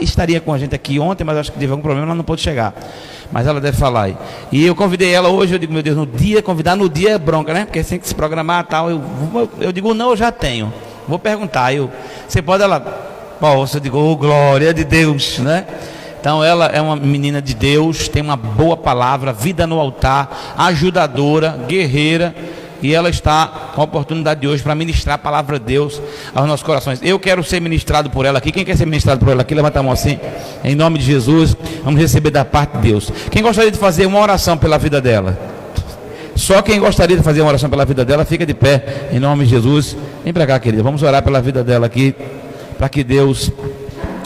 estaria com a gente aqui ontem, mas acho que teve algum problema, ela não pôde chegar. Mas ela deve falar aí. E eu convidei ela hoje, eu digo, meu Deus, convidar no dia é bronca, né? Porque tem que se programar e tal. Eu digo, não, eu já tenho. Vou perguntar. Você pode, ela, eu digo, oh, glória de Deus, né? Então ela é uma menina de Deus, tem uma boa palavra, vida no altar, ajudadora, guerreira. E ela está com a oportunidade de hoje para ministrar a palavra de Deus aos nossos corações. Eu quero ser ministrado por ela aqui. Quem quer ser ministrado por ela aqui? Levanta a mão assim. Em nome de Jesus, vamos receber da parte de Deus. Quem gostaria de fazer uma oração pela vida dela? Só quem gostaria de fazer uma oração pela vida dela, fica de pé. Em nome de Jesus. Vem para cá, querida. Vamos orar pela vida dela aqui. Para que Deus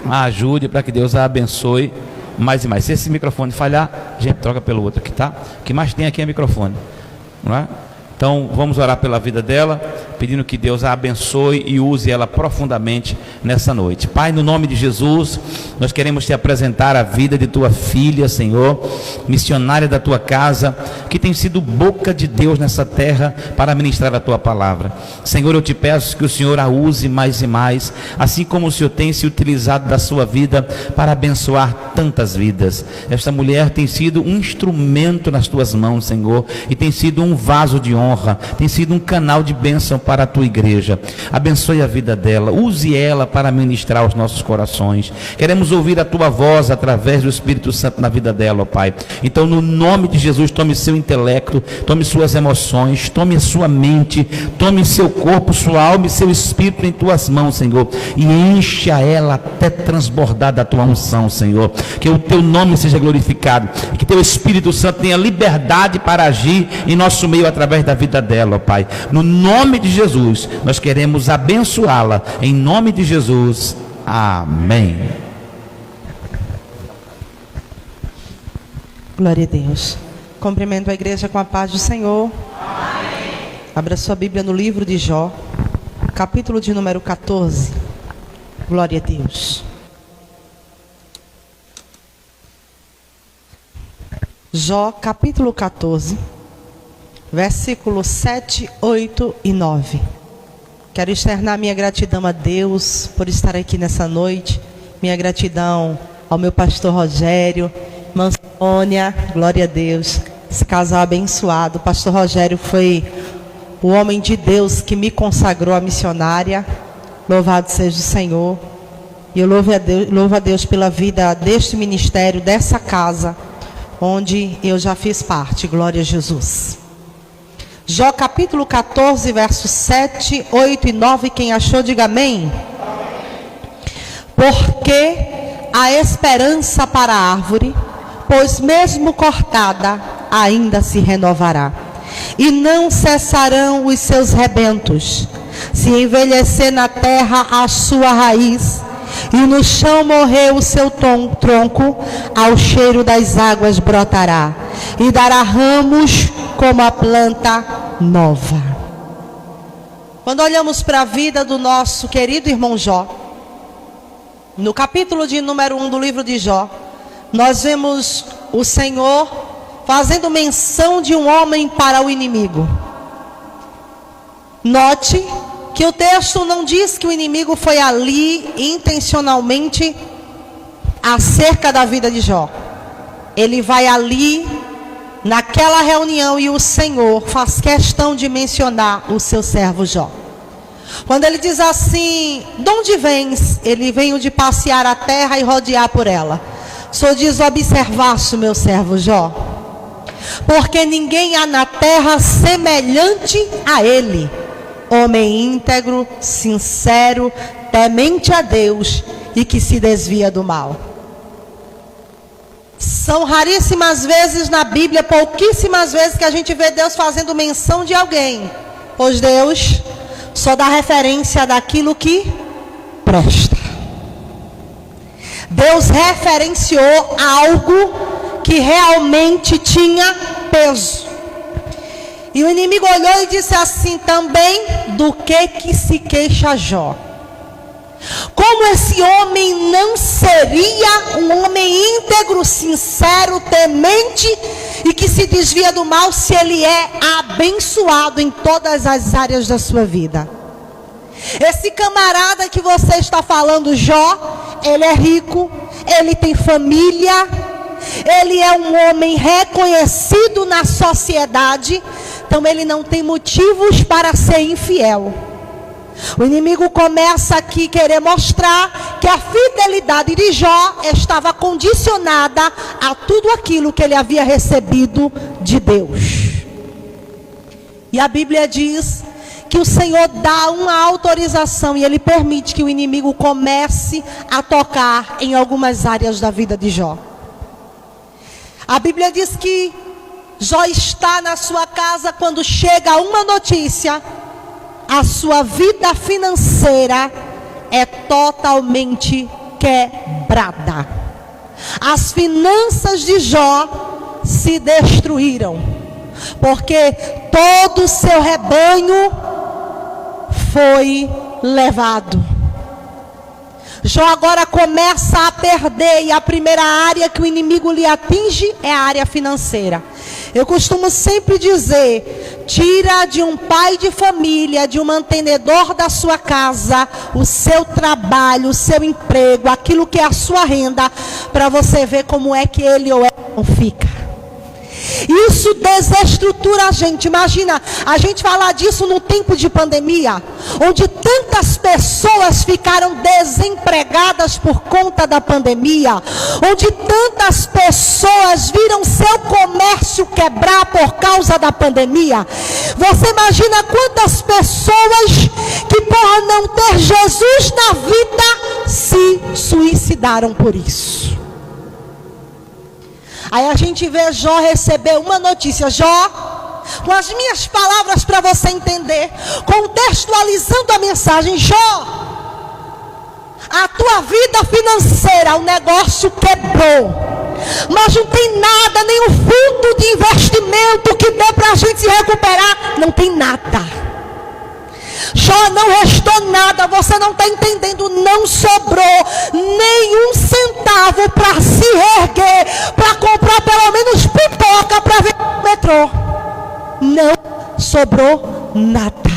a ajude, para que Deus a abençoe mais e mais. Se esse microfone falhar, a gente troca pelo outro aqui, tá? O que mais tem aqui é microfone, não é? Então vamos orar pela vida dela, pedindo que Deus a abençoe e use ela profundamente nessa noite. Pai, no nome de Jesus, nós queremos te apresentar a vida de tua filha, Senhor, missionária da tua casa, que tem sido boca de Deus nessa terra para ministrar a tua palavra. Senhor, eu te peço que o Senhor a use mais e mais, assim como o Senhor tem se utilizado da sua vida para abençoar tantas vidas. Esta mulher tem sido um instrumento nas tuas mãos, Senhor, e tem sido um vaso de honra, tem sido um canal de bênção para a tua igreja. Abençoe a vida dela, use ela para ministrar aos nossos corações. Queremos ouvir a tua voz através do Espírito Santo na vida dela, ó Pai. Então, no nome de Jesus, tome seu intelecto, tome suas emoções, tome a sua mente, tome seu corpo, sua alma e seu espírito em tuas mãos, Senhor, e encha ela até transbordar da tua unção, Senhor. Que o teu nome seja glorificado e que teu Espírito Santo tenha liberdade para agir em nosso meio através da vida dela, ó Pai. No nome de Jesus, nós queremos abençoá-la. Em nome de Jesus. Amém. Glória a Deus. Cumprimento a igreja com a paz do Senhor. Amém. Abra sua Bíblia no livro de Jó, capítulo de número 14. Glória a Deus. Jó, capítulo 14. Versículos 7, 8 e 9. Quero externar minha gratidão a Deus por estar aqui nessa noite. Minha gratidão ao meu pastor Rogério, irmã Sônia, glória a Deus. Esse casal abençoado. O pastor Rogério foi o homem de Deus que me consagrou a missionária. Louvado seja o Senhor. E eu louvo a Deus pela vida deste ministério, dessa casa, onde eu já fiz parte. Glória a Jesus. Jó capítulo 14, versos 7, 8 e 9. Quem achou, diga amém. Porque há esperança para a árvore, pois mesmo cortada, ainda se renovará. E não cessarão os seus rebentos. Se envelhecer na terra a sua raiz, e no chão morrer o seu tronco, ao cheiro das águas brotará, e dará ramos como a planta nova. Quando olhamos para a vida do nosso querido irmão Jó, no capítulo de número 1 do livro de Jó, nós vemos o Senhor fazendo menção de um homem para o inimigo. Note que o texto não diz que o inimigo foi ali intencionalmente acerca da vida de Jó. Ele vai ali naquela reunião e o Senhor faz questão de mencionar o seu servo Jó. Quando ele diz assim: de onde vens? Ele veio de passear a terra e rodear por ela. Só diz: observaste o meu servo Jó, porque ninguém há na terra semelhante a ele, homem íntegro, sincero, temente a Deus e que se desvia do mal. São raríssimas vezes na Bíblia, pouquíssimas vezes, que a gente vê Deus fazendo menção de alguém, pois Deus só dá referência daquilo que presta. Deus referenciou algo que realmente tinha peso. E o inimigo olhou e disse assim: também do que se queixa Jó? Como esse homem não seria um homem íntegro, sincero, temente e que se desvia do mal, se ele é abençoado em todas as áreas da sua vida? Esse camarada que você está falando, Jó, ele é rico, ele tem família, ele é um homem reconhecido na sociedade, então ele não tem motivos para ser infiel. O inimigo começa aqui a querer mostrar que a fidelidade de Jó estava condicionada a tudo aquilo que ele havia recebido de Deus. E a Bíblia diz que o Senhor dá uma autorização e ele permite que o inimigo comece a tocar em algumas áreas da vida de Jó. A Bíblia diz que Jó está na sua casa quando chega uma notícia: a sua vida financeira é totalmente quebrada. As finanças de Jó se destruíram, porque todo o seu rebanho foi levado. Jó agora começa a perder, e a primeira área que o inimigo lhe atinge é a área financeira. Eu costumo sempre dizer: tira de um pai de família, de um mantenedor da sua casa, o seu trabalho, o seu emprego, aquilo que é a sua renda, para você ver como é que ele ou ela não fica. Isso desestrutura a gente. Imagina a gente falar disso no tempo de pandemia, onde tantas pessoas ficaram desempregadas por conta da pandemia, onde tantas pessoas viram seu comércio quebrar por causa da pandemia. Você imagina quantas pessoas que por não ter Jesus na vida se suicidaram por isso. Aí a gente vê Jó receber uma notícia. Jó, com as minhas palavras para você entender, contextualizando a mensagem: Jó, a tua vida financeira, o negócio quebrou, mas não tem nada, nenhum fundo de investimento que dê para a gente se recuperar, não tem nada. Jó, não restou nada, você não está entendendo, não sobrou nenhum centavo para se erguer, para comprar pelo menos pipoca para ver no metrô. Não sobrou nada.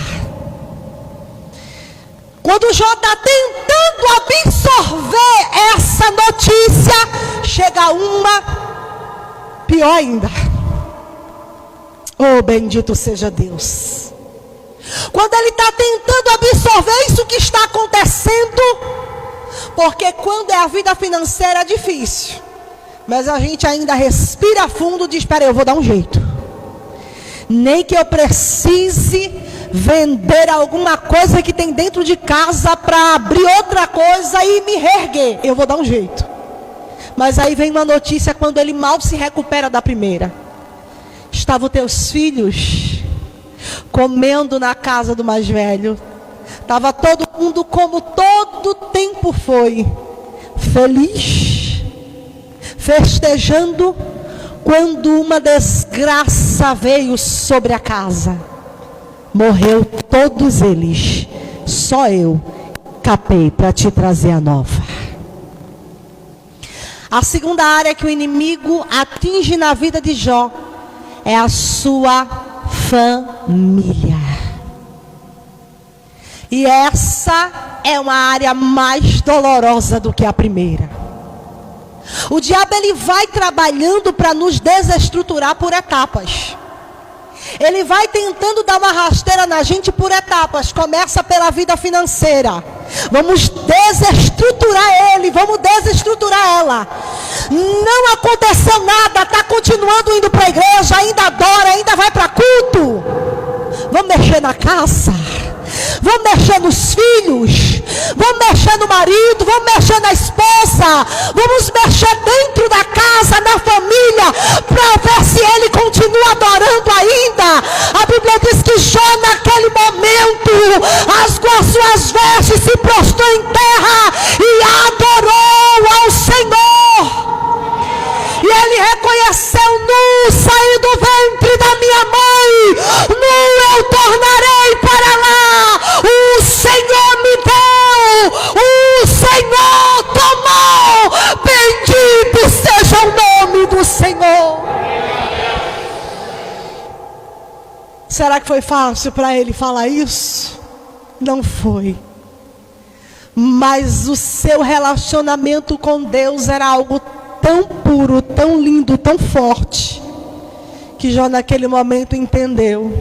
Quando Jó está tentando absorver essa notícia, chega uma pior ainda. Oh, bendito seja Deus. Quando ele está tentando absorver isso que está acontecendo, porque quando é a vida financeira é difícil, mas a gente ainda respira fundo e diz: espera aí, eu vou dar um jeito. Nem que eu precise vender alguma coisa que tem dentro de casa para abrir outra coisa e me reerguer, eu vou dar um jeito. Mas aí vem uma notícia quando ele mal se recupera da primeira: estavam teus filhos comendo na casa do mais velho. Estava todo mundo, como todo tempo foi, feliz, festejando, quando uma desgraça veio sobre a casa. Morreu todos eles, só eu capei para te trazer a nova. A segunda área que o inimigo atinge na vida de Jó é a sua família. E essa é uma área mais dolorosa do que a primeira. O diabo, ele vai trabalhando para nos desestruturar por etapas. Ele vai tentando dar uma rasteira na gente por etapas. Começa pela vida financeira. Vamos desestruturar ele, vamos desestruturar ela. Não aconteceu nada, está continuando indo para a igreja, ainda adora, ainda vai para culto. Vamos mexer na casa, vamos mexer nos filhos, vamos mexer no marido, vamos mexer na esposa, vamos mexer dentro da casa, na família, para ver se ele continua adorando ainda. A Bíblia diz que Jó, naquele momento, rasgou as suas vestes, se prostrou em terra e adorou ao Senhor. E ele reconheceu: nu saí do ventre da minha mãe, nu eu tornarei para lá. O Senhor me deu, o Senhor tomou. Bendito seja o nome do Senhor. Será que foi fácil para ele falar isso? Não foi. Mas o seu relacionamento com Deus era algo tão puro, tão lindo, tão forte, que Jó naquele momento entendeu: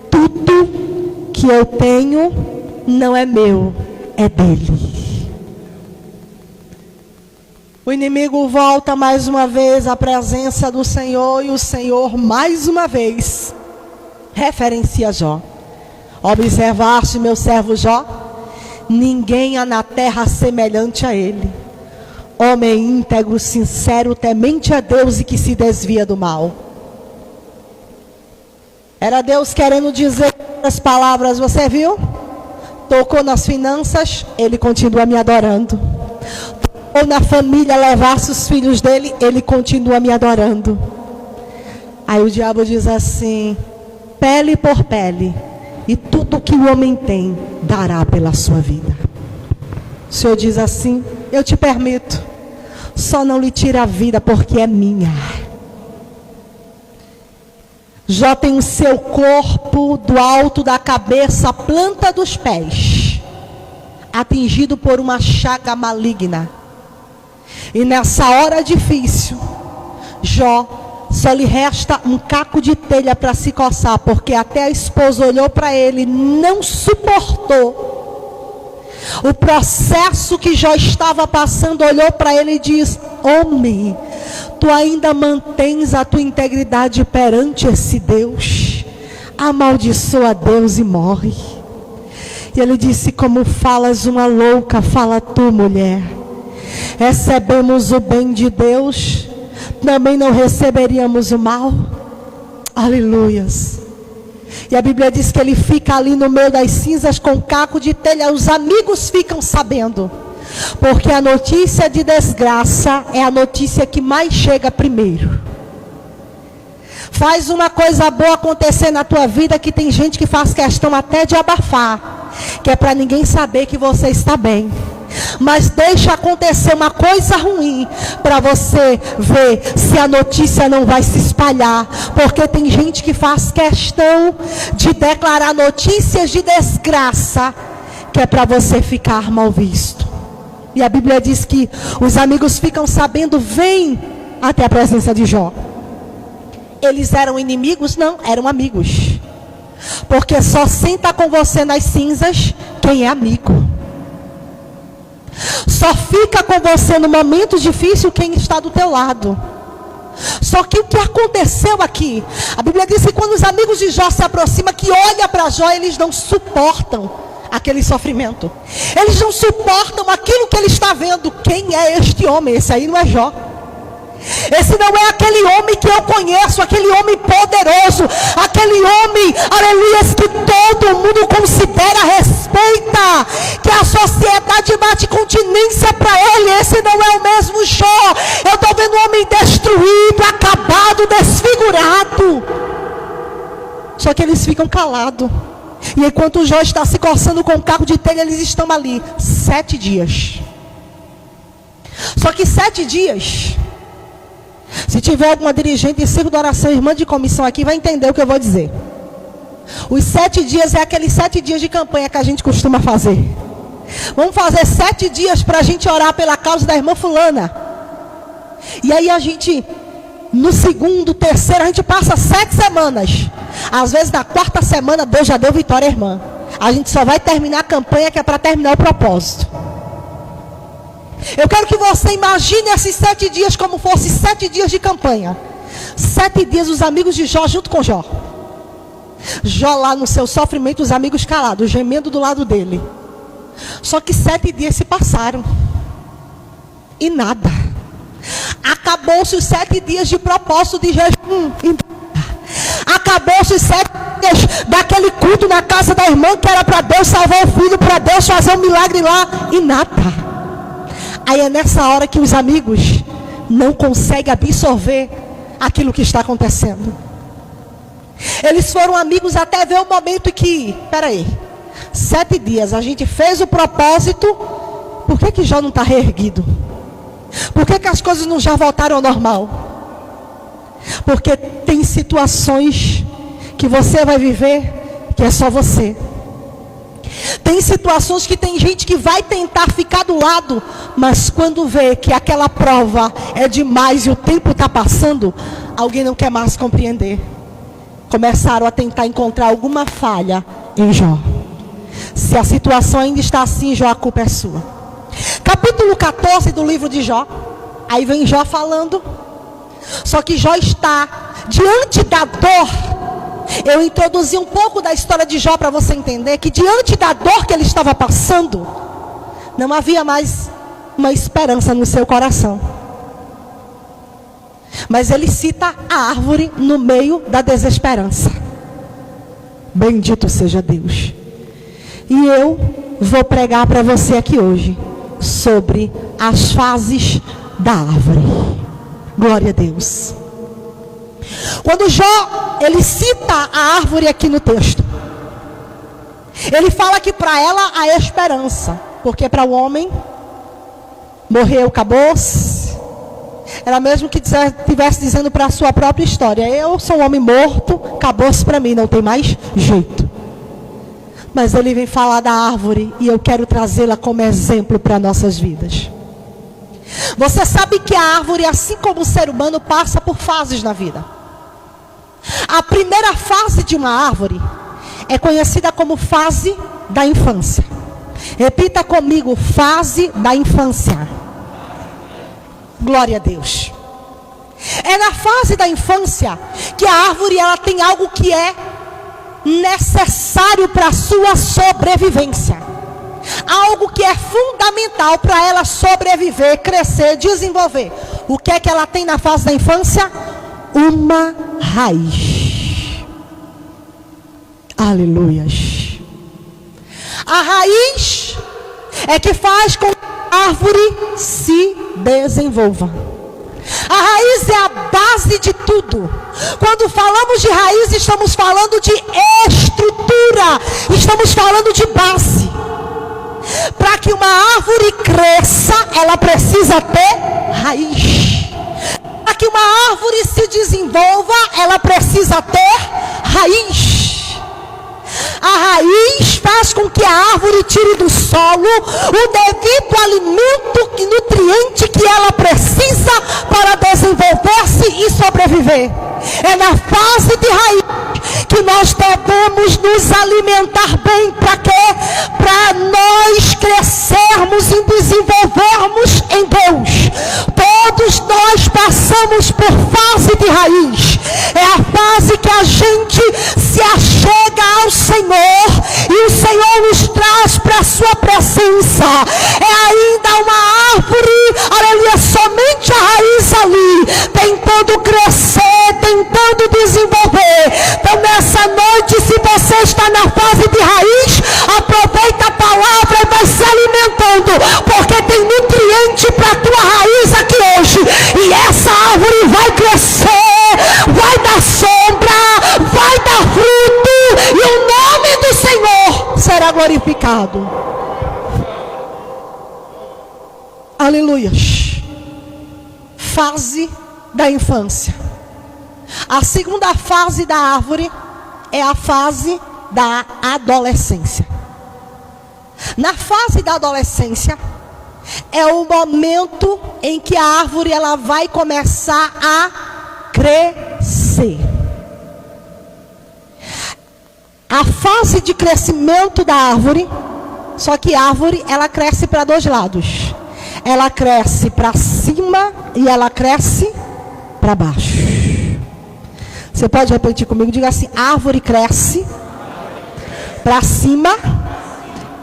tudo que eu tenho não é meu, é dele. O inimigo volta mais uma vez à presença do Senhor, e o Senhor mais uma vez referencia Jó. Observaste meu servo Jó? Ninguém há na terra semelhante a ele. Homem íntegro, sincero, temente a Deus e que se desvia do mal. Era Deus querendo dizer as palavras, você viu? Tocou nas finanças, ele continua me adorando. Ou na família, levasse os filhos dele, ele continua me adorando. Aí o diabo diz assim: pele por pele, e tudo que o homem tem, dará pela sua vida. O Senhor diz assim: eu te permito, só não lhe tira a vida, porque é minha. Jó tem o seu corpo, do alto da cabeça à planta dos pés, atingido por uma chaga maligna. E nessa hora difícil, Jó só lhe resta um caco de telha para se coçar, porque até a esposa olhou para ele, não suportou o processo que Jó estava passando, olhou para ele e diz: homem, tu ainda mantens a tua integridade perante esse Deus? Amaldiçoa a Deus e morre. E ele disse: como falas uma louca, fala tu, mulher. Recebemos o bem de Deus, também não receberíamos o mal? Aleluias. E a Bíblia diz que ele fica ali no meio das cinzas com um caco de telha. Os amigos ficam sabendo, porque a notícia de desgraça é a notícia que mais chega primeiro. Faz uma coisa boa acontecer na tua vida, que tem gente que faz questão até de abafar, que é para ninguém saber que você está bem. Mas deixa acontecer uma coisa ruim para você ver se a notícia não vai se espalhar. Porque tem gente que faz questão de declarar notícias de desgraça, que é para você ficar mal visto. E a Bíblia diz que os amigos ficam sabendo, vêm até a presença de Jó. Eles eram inimigos? Não, eram amigos. Porque só senta com você nas cinzas quem é amigo. Só fica com você no momento difícil quem está do teu lado. Só que o que aconteceu aqui? A Bíblia diz que quando os amigos de Jó se aproximam, que olha para Jó, eles não suportam aquele sofrimento. Eles não suportam aquilo que ele está vendo. Quem é este homem? Esse aí não é Jó. Esse não é aquele homem que eu conheço, aquele homem poderoso, aquele homem, aleluia, que todo mundo considera, respeita, que a sociedade bate continência para ele. Esse não é o mesmo Jó. Eu estou vendo um homem destruído, acabado, desfigurado. Só que eles ficam calados. E enquanto o Jó está se coçando com um caco de telha, eles estão ali 7 dias. Só que 7 dias... Se tiver alguma dirigente de círculo de oração, irmã de comissão aqui, vai entender o que eu vou dizer. Os 7 dias é aqueles 7 dias de campanha que a gente costuma fazer. Vamos fazer 7 dias para a gente orar pela causa da irmã fulana. E aí a gente, no segundo, terceiro, a gente passa 7 semanas. Às vezes na 4ª semana, Deus já deu vitória, irmã. A gente só vai terminar a campanha que é para terminar o propósito. Eu quero que você imagine esses 7 dias como fossem 7 dias de campanha. 7 dias os amigos de Jó junto com Jó. Jó lá no seu sofrimento, os amigos calados, gemendo do lado dele. Só que 7 dias se passaram. E nada. Acabou-se os 7 dias de propósito de jejum. Acabou-se os 7 dias daquele culto na casa da irmã, que era para Deus salvar o filho, para Deus fazer um milagre lá. E nada. Aí é nessa hora que os amigos não conseguem absorver aquilo que está acontecendo. Eles foram amigos até ver o momento que, peraí, 7 dias a gente fez o propósito, por que Jó não está reerguido? Por que as coisas não já voltaram ao normal? Porque tem situações que você vai viver que é só você. Tem situações que tem gente que vai tentar ficar do lado, mas quando vê que aquela prova é demais e o tempo está passando, alguém não quer mais compreender. Começaram a tentar encontrar alguma falha em Jó. Se a situação ainda está assim, Jó, a culpa é sua. Capítulo 14 do livro de Jó. Aí vem Jó falando. Só que Jó está diante da dor. Eu introduzi um pouco da história de Jó para você entender que diante da dor que ele estava passando, não havia mais uma esperança no seu coração. Mas ele cita a árvore no meio da desesperança. Bendito seja Deus. E eu vou pregar para você aqui hoje sobre as fases da árvore. Glória a Deus. Quando Jó, ele cita a árvore aqui no texto, ele fala que para ela há esperança, porque para o homem morreu, acabou-se. Era mesmo que estivesse dizendo para a sua própria história: eu sou um homem morto, acabou-se para mim, não tem mais jeito. Mas ele vem falar da árvore e eu quero trazê-la como exemplo para nossas vidas. Você sabe que a árvore, assim como o ser humano, passa por fases na vida. A primeira fase de uma árvore é conhecida como fase da infância. Repita comigo: fase da infância. Glória a Deus. É na fase da infância que a árvore ela tem algo que é necessário para a sua sobrevivência. Algo que é fundamental para ela sobreviver, crescer, desenvolver. O que é que ela tem na fase da infância? Uma raiz. Aleluias. A raiz é que faz com que a árvore se desenvolva. A raiz é a base de tudo. Quando falamos de raiz, estamos falando de estrutura, estamos falando de base. Para que uma árvore cresça, ela precisa ter raiz. Para que uma árvore se desenvolva, ela precisa ter raiz. A raiz faz com que a árvore tire do solo o devido alimento e nutriente que ela precisa para desenvolver-se e sobreviver. É na fase de raiz que nós devemos nos alimentar bem. Para quê? Para nós crescermos e desenvolvermos em Deus. Todos nós passamos por fase de raiz. É a fase que a gente se achega ao Senhor e o Senhor nos traz para a sua presença. É ainda uma árvore, aleluia, somente a raiz ali, tentando crescer, tentando desenvolver. Então nessa noite, se você está na fase de raiz, aproveita a palavra e vai se alimentando, porque tem nutriente para a tua raiz aqui hoje. E essa árvore vai crescer, vai dar sombra, vai dar fruto, e o nome do Senhor será glorificado. Aleluia. Fase da infância. A segunda fase da árvore é a fase da adolescência. Na fase da adolescência é o momento em que a árvore ela vai começar a crescer. A fase de crescimento da árvore, só que a árvore ela cresce para dois lados. Ela cresce para cima e ela cresce para baixo. Você pode repetir comigo? Diga assim: a árvore cresce para cima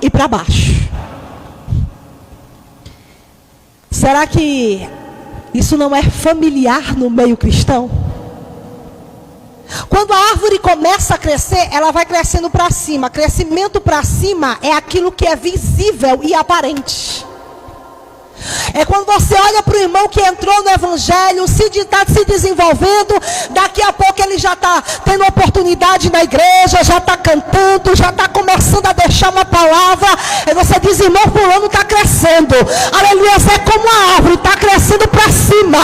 e para baixo. Será que isso não é familiar no meio cristão? Quando a árvore começa a crescer, ela vai crescendo para cima. Crescimento para cima é aquilo que é visível e aparente. É quando você olha para o irmão que entrou no evangelho, está se desenvolvendo, daqui a pouco ele já está tendo oportunidade na igreja, já está cantando, já está começando a deixar uma palavra, e você diz: irmão fulano está crescendo, aleluia. É como a árvore, está crescendo para cima,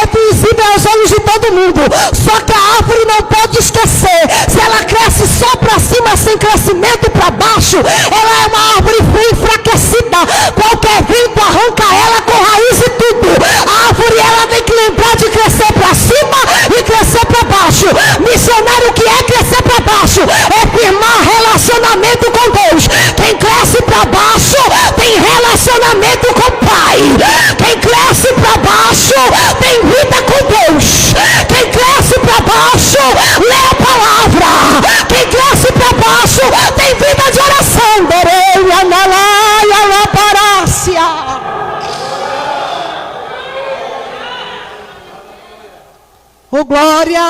é visível aos olhos de todo mundo. Só que a árvore não pode esquecer, se ela cresce só para cima, sem crescimento para baixo, ela é uma árvore enfraquecida. Qualquer vento arranca ela com raiz e tudo. A árvore, ela tem que lembrar de crescer para cima e crescer para baixo. Missionário, que é crescer para baixo? É firmar relacionamento com Deus. Quem cresce para baixo tem relacionamento com o Pai. Quem cresce para baixo tem vida com Deus. Quem cresce para baixo lê a palavra. Quem cresce para baixo tem vida de oração. Oh, glória!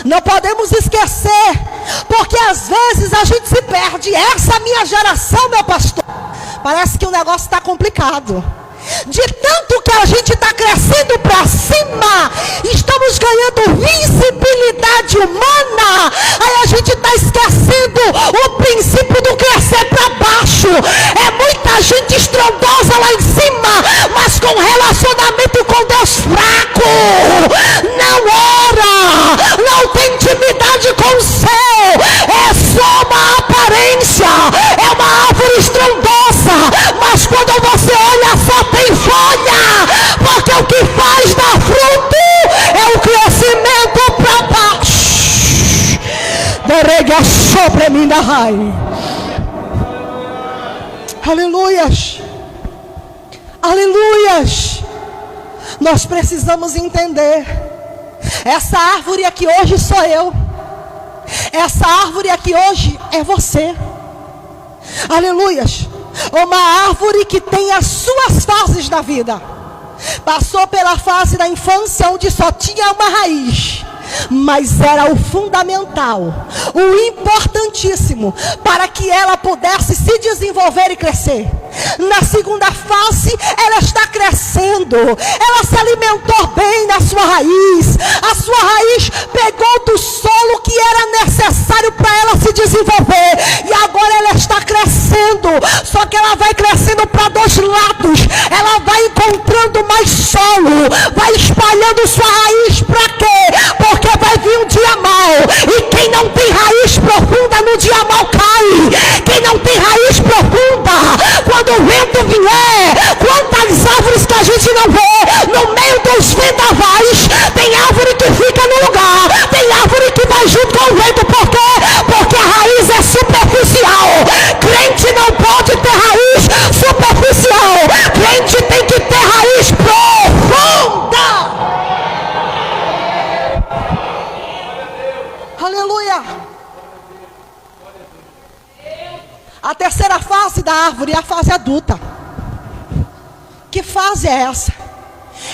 Não podemos esquecer, porque às vezes a gente se perde. Essa minha geração, meu pastor, parece que o negócio está complicado. De tanto que a gente está crescendo para cima, estamos ganhando visibilidade humana, aí a gente está esquecendo o princípio do crescer para baixo. É muita gente estrondosa lá em cima, mas com relacionamento com Deus fraco. Não ora, não tem intimidade com o céu, é só uma aparência, é uma árvore estrondosa, mas quando você olha só tem folha, porque o que faz dar fruto é o crescimento para baixo. Derega sobre mim da raiz. Aleluias, aleluias. Nós precisamos entender, essa árvore aqui hoje sou eu, essa árvore aqui hoje é você. Aleluias. Uma árvore que tem as suas fases da vida. Passou pela fase da infância, onde só tinha uma raiz, mas era o fundamental, o importantíssimo, para que ela pudesse se desenvolver e crescer. Na segunda fase, ela está crescendo, ela se alimentou bem na sua raiz, a sua raiz pegou do solo que era necessário para ela se desenvolver, e agora ela está crescendo. Só que ela vai crescendo para dois lados, ela vai encontrando mais solo, vai espalhando sua raiz. Para quê? Porque vai vir um dia mau, e quem não tem raiz profunda no dia mau cai. Quem não tem raiz profunda, quando o vento vier, quantas árvores que a gente não vê no meio dos vendavais. Tem árvore que fica no lugar, tem árvore que vai junto com o vento. Por quê? Porque a raiz é superficial. Crente não pode ter raiz superficial, crente tem que ter raiz profunda. Aleluia. A terceira fase da árvore é a fase adulta. Que fase é essa?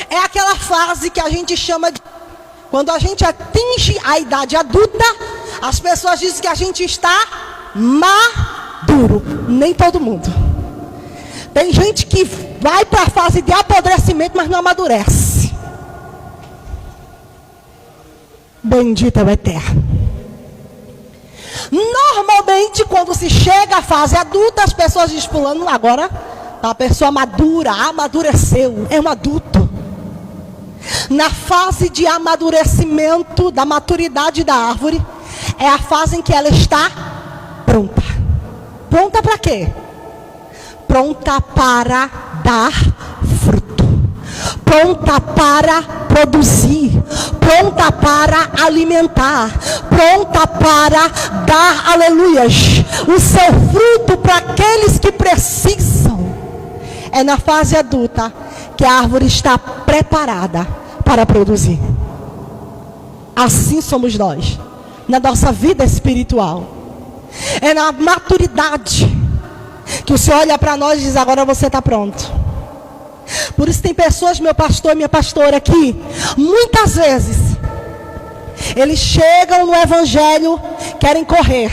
É aquela fase que a gente chama de, quando a gente atinge a idade adulta, as pessoas dizem que a gente está maduro. Nem todo mundo. Tem gente que vai para a fase de apodrecimento, mas não amadurece. Bendito é o Eterno. Normalmente, quando se chega à fase adulta, as pessoas dizem pulando, agora a pessoa madura, amadureceu, é um adulto. Na fase de amadurecimento, da maturidade da árvore, é a fase em que ela está pronta. Pronta para quê? Pronta para dar fruto, pronta para produzir, pronta para alimentar, pronta para dar, aleluias, o seu fruto para aqueles que precisam. É na fase adulta que a árvore está preparada para produzir. Assim somos nós, na nossa vida espiritual. É na maturidade que o Senhor olha para nós e diz, agora você está pronto. Por isso tem pessoas, meu pastor e minha pastora aqui, muitas vezes, eles chegam no evangelho, querem correr,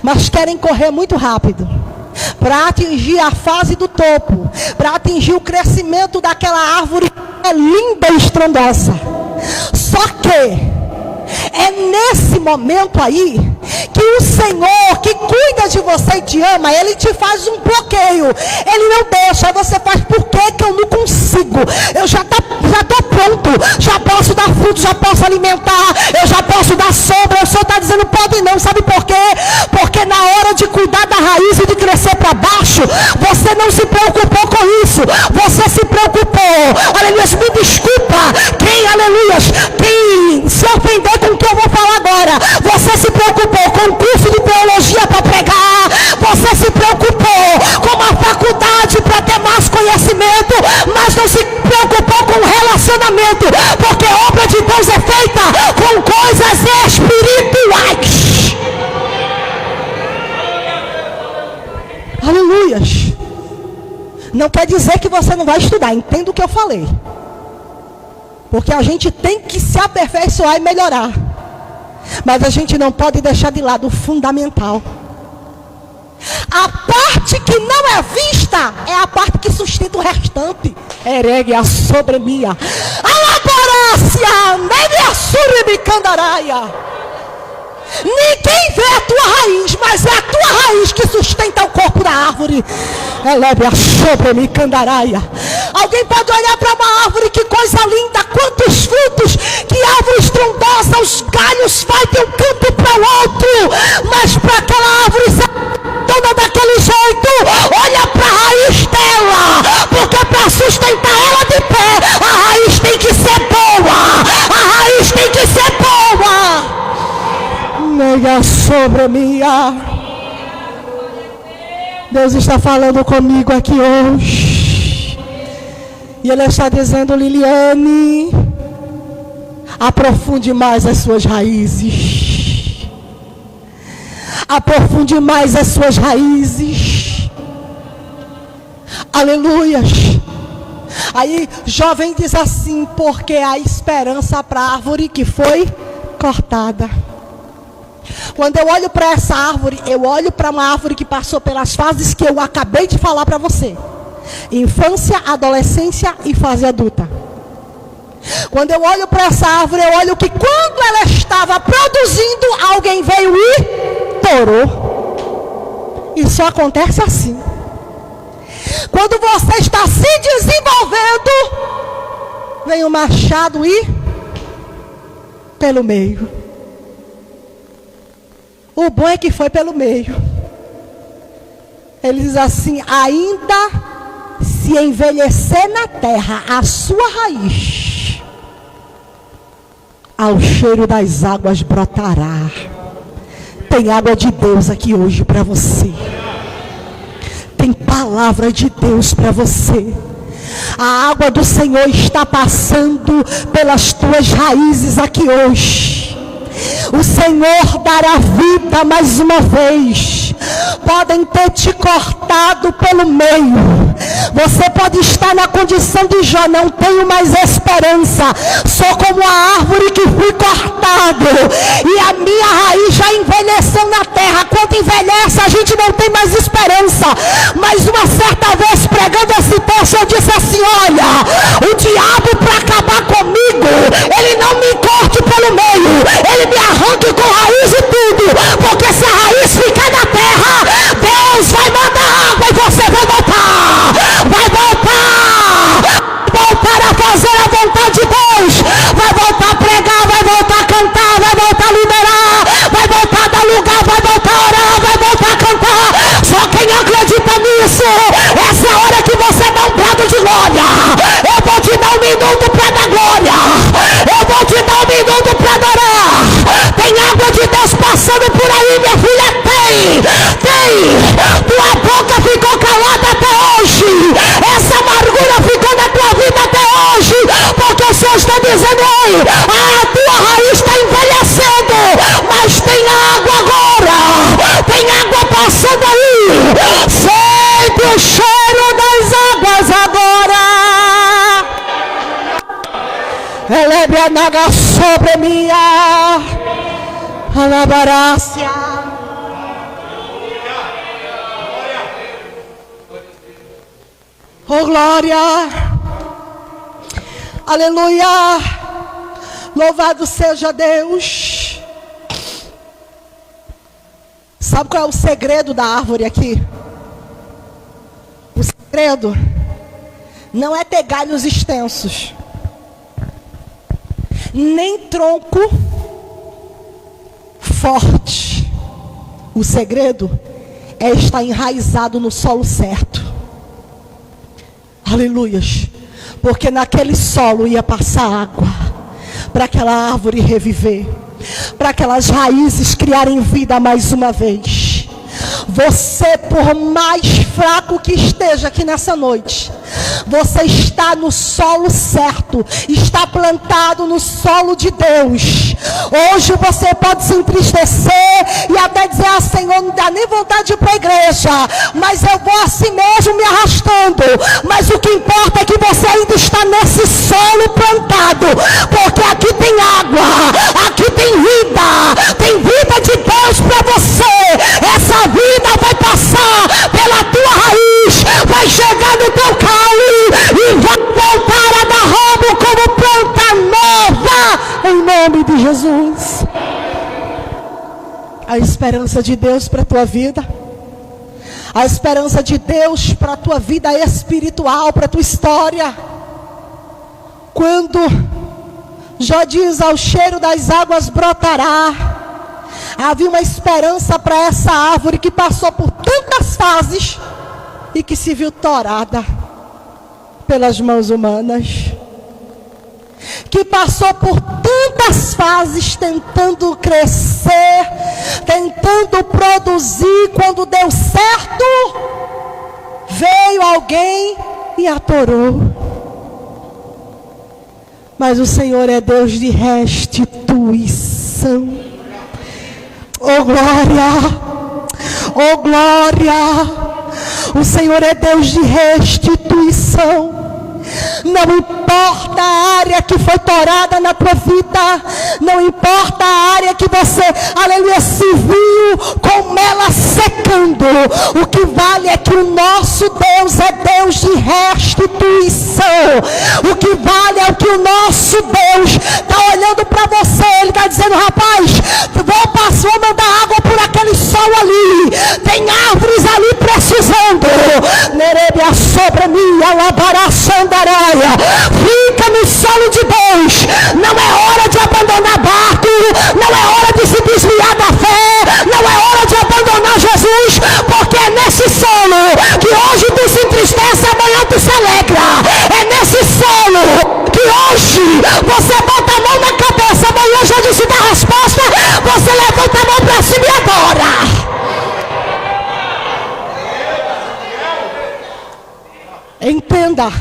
mas querem correr muito rápido, para atingir a fase do topo, para atingir o crescimento daquela árvore que é linda e estrondosa. Só que é nesse momento aí que o Senhor, que cuida de você e te ama, Ele te faz um bloqueio. Ele não deixa, você faz, por que eu não consigo? comigo. Eu já estou pronto, já posso dar fruto, já posso alimentar, eu já posso dar sombra. O Senhor está dizendo, pode não, sabe por quê? Porque na hora de cuidar da raiz e de crescer para baixo, você não se preocupou com isso, você se preocupou, aleluia, me desculpa, quem se ofender com o que eu vou falar agora, você se preocupou com o curso de teologia para pregar, você se preocupou com uma faculdade para ter mais conhecimento, mas não se preocupou com o relacionamento, porque a obra de Deus é feita com coisas espirituais. Aleluias. Não quer dizer que você não vai estudar, entenda o que eu falei, porque a gente tem que se aperfeiçoar e melhorar, mas a gente não pode deixar de lado o fundamental. A parte que não é vista é a parte que sustenta o restante. Eregue a sobremia. Alaborácia, nele a suribicandaraia. Ninguém vê a tua raiz, mas é a tua raiz que sustenta o corpo da árvore. Eleve a sobremicandaraia. Alguém pode olhar para uma árvore, que coisa linda, quantos frutos, que árvore estrondosa, os galhos vai de um canto para o outro, mas para aquela árvore toda daquele jeito, olha para a raiz dela, porque para sustentar ela de pé, a raiz tem que ser boa, a raiz tem que ser boa. Nega sobre mim. Deus está falando comigo aqui hoje, e Ele está dizendo, Liliane, aprofunde mais as suas raízes. Aprofunde mais as suas raízes. Aleluias. Aí jovem diz assim, porque há esperança para a árvore que foi cortada. Quando eu olho para essa árvore, eu olho para uma árvore que passou pelas fases que eu acabei de falar para você: infância, adolescência e fase adulta. Quando eu olho para essa árvore, eu olho que quando ela estava produzindo, alguém veio e torou. Isso acontece assim. Quando você está se desenvolvendo, vem o machado e pelo meio. O bom é que foi pelo meio. Ele diz assim, ainda se envelhecer na terra a sua raiz, ao cheiro das águas brotará. Tem água de Deus aqui hoje para você. Tem palavra de Deus para você. A água do Senhor está passando pelas tuas raízes aqui hoje. O Senhor dará vida mais uma vez. Podem ter te cortado pelo meio. Você pode estar na condição de Jó, não tenho mais esperança, sou como a árvore que fui cortado, e a minha raiz já envelheceu na terra. Quando envelhece a gente não tem mais esperança. Mas uma certa vez pregando esse texto, eu disse assim, olha, o diabo, para acabar comigo, ele não me corte pelo meio, ele me arranque com raiz e tudo, porque se a raiz ficar na terra, Deus vai mandar água e você vai voltar. Vai voltar a fazer a vontade de Deus, vai voltar a pregar, vai voltar a cantar, vai voltar a liderar, vai voltar a dar lugar, vai voltar a orar, vai voltar a cantar. Só quem acredita nisso, essa é a hora que você dá um brado de glória. Eu vou te dar um minuto para dar glória, eu vou te dar um minuto para adorar. Tem água de Deus passando por aí, minha filha, tem. Tua boca ficou calada até hoje, essa amargura ficou na tua vida até hoje, porque o Senhor está dizendo, ei, a tua raiz está envelhecendo, mas tem água agora, tem água passando aí, sente o cheiro das águas agora. Eleve a naga sobre minha alabarácia. Oh glória, aleluia, louvado seja Deus. Sabe qual é o segredo da árvore aqui? O segredo não é ter galhos extensos, nem tronco forte. O segredo é estar enraizado no solo certo. Aleluias. Porque naquele solo ia passar água, para aquela árvore reviver, para aquelas raízes criarem vida mais uma vez. Você, por mais fraco que esteja aqui nessa noite, você está no solo certo, está plantado no solo de Deus. Hoje você pode se entristecer e até dizer: ah, Senhor, não dá nem vontade de ir para a igreja, mas eu vou assim mesmo me arrastando. Mas o que importa é que você ainda está nesse solo plantado, porque aqui tem água, aqui tem vida de Deus para você. Essa vida vai passar pela tua raiz, vai chegar no teu caule e vai voltar a dar ramo como planta nova, em nome de Jesus. A esperança de Deus para a tua vida, a esperança de Deus para a tua vida espiritual, para a tua história. Quando Jó diz: ao cheiro das águas brotará, havia uma esperança para essa árvore que passou por tantas fases e que se viu torada pelas mãos humanas, que passou por tantas fases tentando crescer, tentando produzir. Quando deu certo, veio alguém e a torou. Mas o Senhor é Deus de restituição. Oh glória, oh glória. O Senhor é Deus de restituição. Não importa a área que foi torada na tua vida, não importa a área que você, aleluia, se viu com ela secando. O que vale é que o nosso Deus é Deus de restituição. O que vale é o que o nosso Deus está olhando para você. Ele está dizendo: rapaz, vou mandar água por aquele sol ali, tem árvores ali precisando. Nerebia sobre mim, alabará sandarai. Fica no solo de Deus. Não é hora de abandonar barco, não é hora de se desviar da fé, não é hora de abandonar Jesus, porque é nesse solo que hoje tu se entristece, amanhã tu se alegra. É nesse solo que hoje você bota a mão na cabeça, amanhã Jesus te dá a resposta, você levanta a mão para cima e adora. Entenda: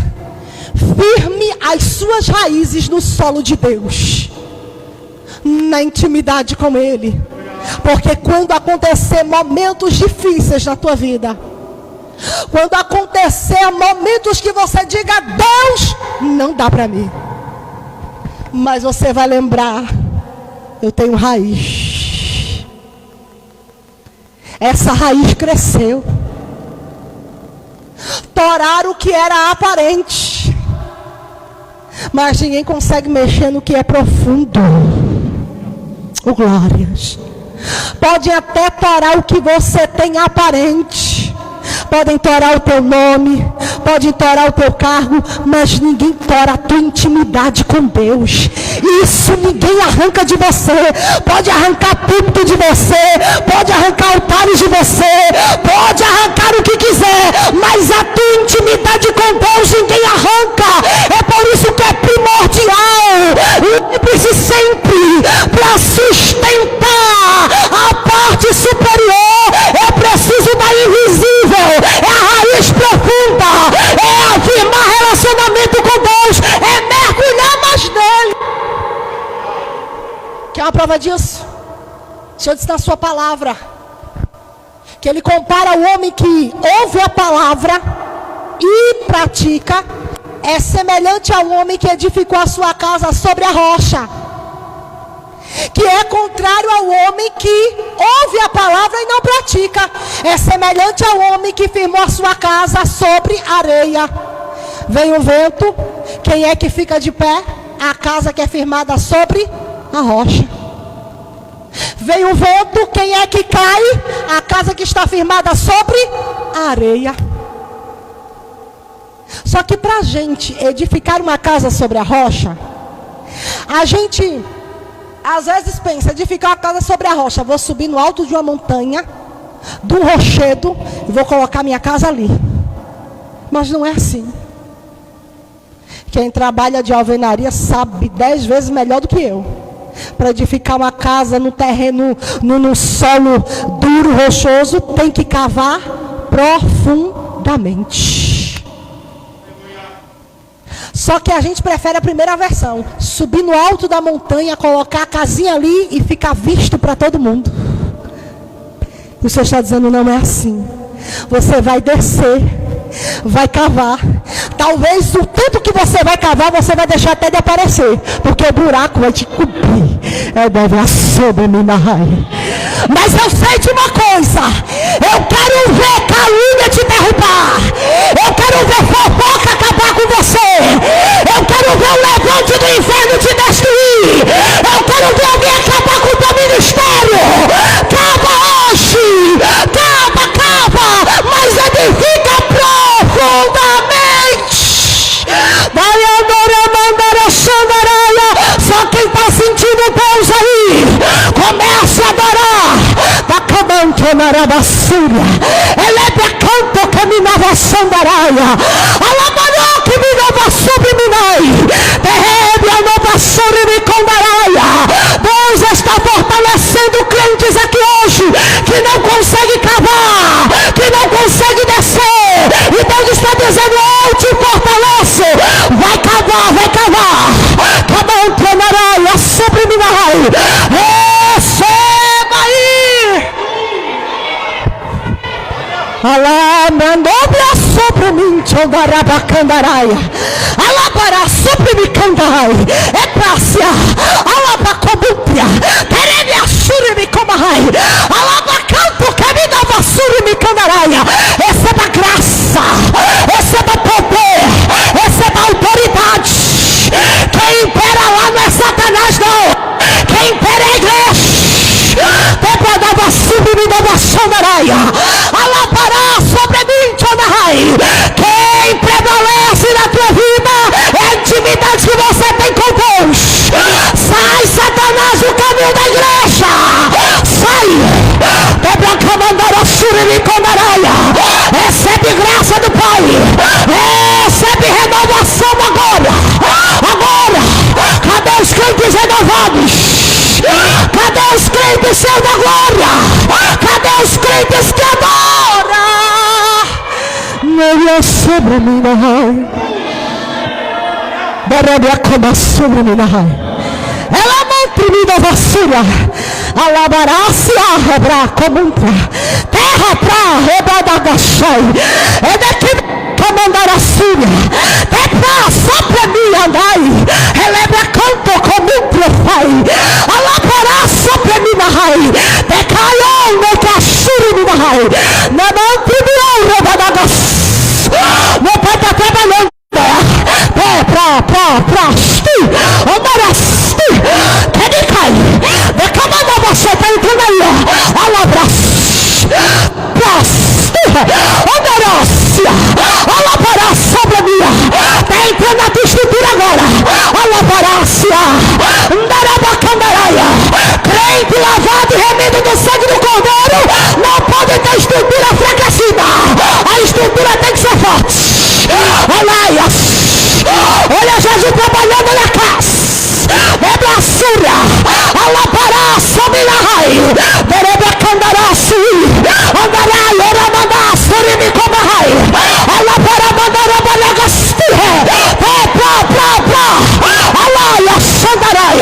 firme as suas raízes no solo de Deus, na intimidade com Ele. Porque quando acontecer momentos difíceis na tua vida, quando acontecer momentos que você diga: Deus, não dá para mim, mas você vai lembrar: eu tenho raiz. Essa raiz cresceu. Torar o que era aparente, mas ninguém consegue mexer no que é profundo. Oh glórias. Podem até torar o que você tem aparente, podem torar o teu nome, podem torar o teu cargo, mas ninguém tora a tua intimidade com Deus. Isso ninguém arranca de você. Pode arrancar púlpito de você, pode arrancar altares de você, pode arrancar o que quiser, mas a tua intimidade com Deus ninguém arranca. É por isso que é primordial, lembre-se sempre, para sustentar a parte superior é preciso da invisível, é a raiz profunda, é afirmar relacionamento com Deus, é mergulhar mais nele. Quer uma prova disso? O Senhor disse na sua palavra que Ele compara o homem que ouve a palavra e pratica, é semelhante ao homem que edificou a sua casa sobre a rocha, que é contrário ao homem que ouve a palavra e não pratica. É semelhante ao homem que firmou a sua casa sobre areia. Vem o vento, quem é que fica de pé? A casa que é firmada sobre a rocha. Vem o vento, quem é que cai? A casa que está firmada sobre a areia. Só que para a gente edificar uma casa sobre a rocha, a gente às vezes pensa, edificar uma casa sobre a rocha, vou subir no alto de uma montanha, de um rochedo, e vou colocar minha casa ali. Mas não é assim. Quem trabalha de alvenaria sabe 10 vezes melhor do que eu. Para edificar uma casa no terreno, no solo duro, rochoso, tem que cavar profundamente. Só que a gente prefere a primeira versão. Subir no alto da montanha, colocar a casinha ali e ficar visto para todo mundo. O Senhor está dizendo, não é assim. Você vai descer, vai cavar. Talvez o tanto que você vai cavar, você vai deixar até de aparecer. Porque o buraco vai te cobrir. Deve sobre mim na raia. Mas eu sei de uma coisa. Eu quero ver calúnia te derrubar. Eu quero ver fofoca acabar com você. Eu quero ver o levante do inferno te destruir. Eu quero ver alguém acabar com o teu ministério. Cava hoje. Cava. Mas edifica profundamente. Só quem está sentindo Deus aí, comece a adorar. Elepe canto que me nova sandaraia. Alabará que me nova subminai. Terrebe a nova surimicondaраia. Deus está fortalecendo crentes aqui hoje que não consegue cavar, que não consegue descer. E Deus está dizendo, eu te fortaleço. Vai cavar. Cabantonaraia, subliminai. Receba aí. Alá, mandobra sobre mim, tchondarabacandarai. Alá para sobre mim, candai. É praça. Alá para cobúpia. Terebe a surimi comahai. Alá para canto que me dava surimi candaraia. Receba graça. Receba poder. Receba autoridade. Quem impera lá não é Satanás, não. Quem impera é a igreja. Depois dava subir, dava sondaraia. Alabará sobre mim, Tchonahai. Quem prevalece na tua vida é a intimidade que você tem com Deus. Sai, Satanás, do caminho da igreja. Sai. Recebe graça do Pai. Recebe renovação agora. Cadê os crentes renovados? Cadê os crentes cheios da glória? Cadê os crentes que adoram? Não é sobre mim, não. Barabia como sobre mim, não. Ela mantrida vacila. Alabará-se a rebra comuntra. Terra pra rebra da gachai. É daqui que mandar a Síria. Terra só pra mim andai. Relebra canto comuntra pai. Alabará só pra mim na rai. Decaiou no cachuro no rai. Na mão primeiro rebra da gachai. Meu pai tá trabalhando. Pra você está entrando aí, ó. Alabará sobre a minha. Está entrando na tua estrutura agora. Alabarácia. Ndarabacandaraia. Crente lavado e remido do sangue do Cordeiro não pode ter estrutura enfraquecida. A estrutura tem que ser forte. Olha Jesus trabalhando na casa. É braçura. Alabará sobre a raia. Derebecandarasi. Andarai, oramandá, surimi como raia. Alabará, mandará, balagastirre. Alaia, sandarai.